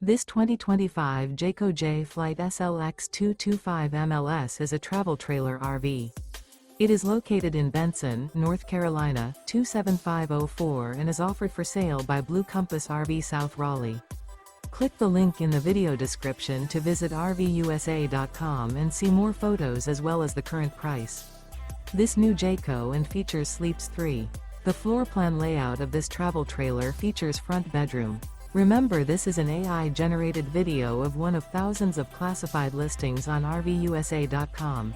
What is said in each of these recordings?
This 2025 Jayco Jay Flight SLX 225 MLS is a travel trailer RV. It is located in Benson, North Carolina, 27504 and is offered for sale by Blue Compass RV South Raleigh. Click the link in the video description to visit RVUSA.com and see more photos as well as the current price. This new Jayco and features sleeps 3. The floor plan layout of this travel trailer features front bedroom. Remember, this is an AI-generated video of one of thousands of classified listings on RVUSA.com.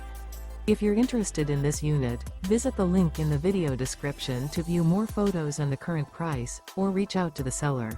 If you're interested in this unit, visit the link in the video description to view more photos and the current price, or reach out to the seller.